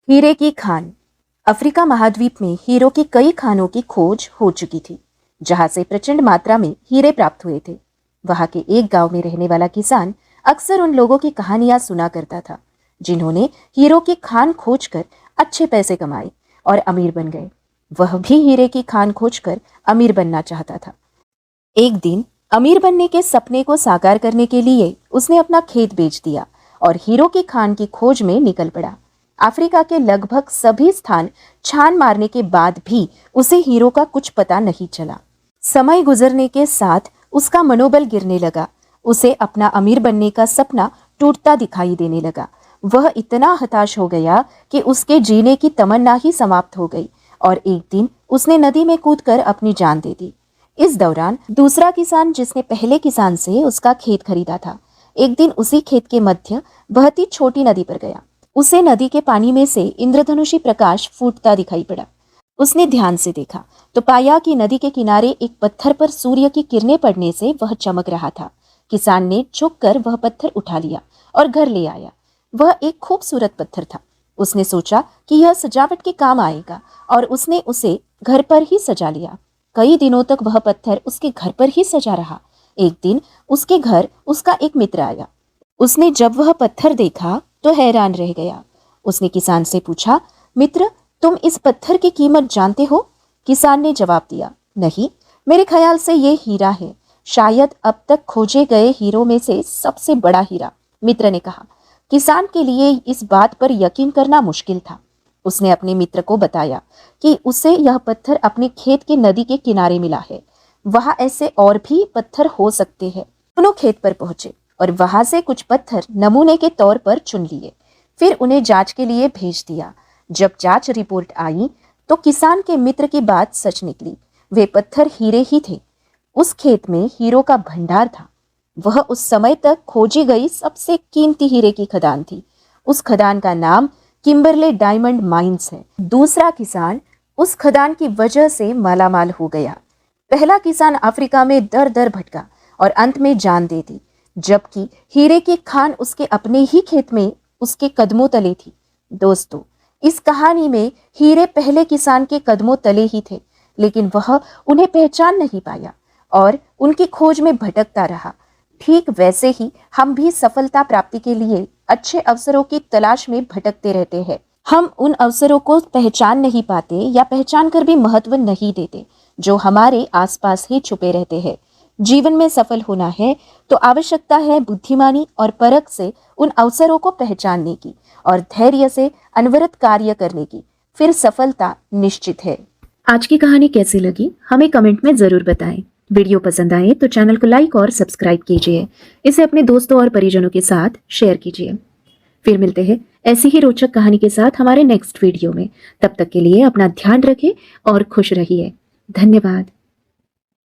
हीरे की खान। अफ्रीका महाद्वीप में हीरो की कई खानों की खोज हो चुकी थी, जहां से प्रचंड मात्रा में हीरे प्राप्त हुए थे। वहां के एक गांव में रहने वाला किसान अक्सर उन लोगों की कहानियां सुना करता था, जिन्होंने हीरो की खान खोजकर अच्छे पैसे कमाए और अमीर बन गए। वह भी हीरे की खान खोजकर अमीर बनना चाहता था। एक दिन अमीर बनने के सपने को साकार करने के लिए उसने अपना खेत बेच दिया और हीरो की खान की खोज में निकल पड़ा। अफ्रीका के लगभग सभी स्थान छान मारने के बाद भी उसे हीरो का कुछ पता नहीं चला। समय गुजरने के साथ उसका मनोबल गिरने लगा। उसे अपना अमीर बनने का सपना टूटता दिखाई देने लगा। वह इतना हताश हो गया कि उसके जीने की तमन्ना ही समाप्त हो गई और एक दिन उसने नदी में कूदकर अपनी जान दे दी। इस दौरान दूसरा किसान, जिसने पहले किसान से उसका खेत खरीदा था, एक दिन उसी खेत के मध्य बहती छोटी नदी पर गया। उसे नदी के पानी में से इंद्रधनुषी प्रकाश फूटता दिखाई पड़ा। उसने ध्यान से देखा तो पाया कि नदी के किनारे एक पत्थर पर सूर्य की किरणें पड़ने से वह चमक रहा था। किसान ने झुककर वह पत्थर उठा लिया और घर ले आया। वह एक खूबसूरत पत्थर था। उसने सोचा कि यह सजावट के काम आएगा और उसने उसे घर पर ही सजा लिया। कई दिनों तक वह पत्थर उसके घर पर ही सजा रहा। एक दिन उसके घर उसका एक मित्र आया। उसने जब वह पत्थर देखा तो हैरान रह गया। उसने किसान से पूछा, मित्र, तुम इस पत्थर की कीमत जानते हो? किसान ने जवाब दिया, नहीं, मेरे ख्याल से ये हीरा है, शायद अब तक खोजे गए हीरो में से सबसे बड़ा हीरा। मित्र ने कहा। किसान के लिए इस बात पर यकीन करना मुश्किल था। उसने अपने मित्र को बताया कि उसे यह पत्थर अपने खेत की नदी के किनारे मिला है। वहां ऐसे और भी पत्थर हो सकते हैं। दोनों खेत पर पहुंचे और वहां से कुछ पत्थर नमूने के तौर पर चुन लिए। फिर उन्हें जांच के लिए भेज दिया। जब जांच रिपोर्ट आई तो किसान के मित्र की बात सच निकली। वे पत्थर हीरे ही थे। उस खेत में हीरो का भंडार था। वह उस समय तक खोजी गई सबसे कीमती हीरे की खदान थी। उस खदान का नाम किम्बरले डायमंड माइंस है। दूसरा किसान उस खदान की वजह से मालामाल हो गया। पहला किसान अफ्रीका में दर दर भटका और अंत में जान दे दी, जबकि हीरे की खान उसके अपने ही खेत में उसके कदमों तले थी। दोस्तों, इस कहानी में हीरे पहले किसान के कदमों तले ही थे, लेकिन वह उन्हें पहचान नहीं पाया और उनकी खोज में भटकता रहा। ठीक वैसे ही हम भी सफलता प्राप्ति के लिए अच्छे अवसरों की तलाश में भटकते रहते हैं। हम उन अवसरों को पहचान नहीं पाते या पहचान कर भी महत्व नहीं देते, जो हमारे आसपास ही छुपे रहते हैं। जीवन में सफल होना है तो आवश्यकता है बुद्धिमानी और परख से उन अवसरों को पहचानने की और धैर्य से अनवरत कार्य करने की। फिर सफलता निश्चित है। आज की कहानी कैसी लगी हमें कमेंट में जरूर बताएं। वीडियो पसंद आए तो चैनल को लाइक और सब्सक्राइब कीजिए। इसे अपने दोस्तों और परिजनों के साथ शेयर कीजिए। फिर मिलते हैं ऐसी ही रोचक कहानी के साथ हमारे नेक्स्ट वीडियो में। तब तक के लिए अपना ध्यान रखें और खुश रहिए। धन्यवाद।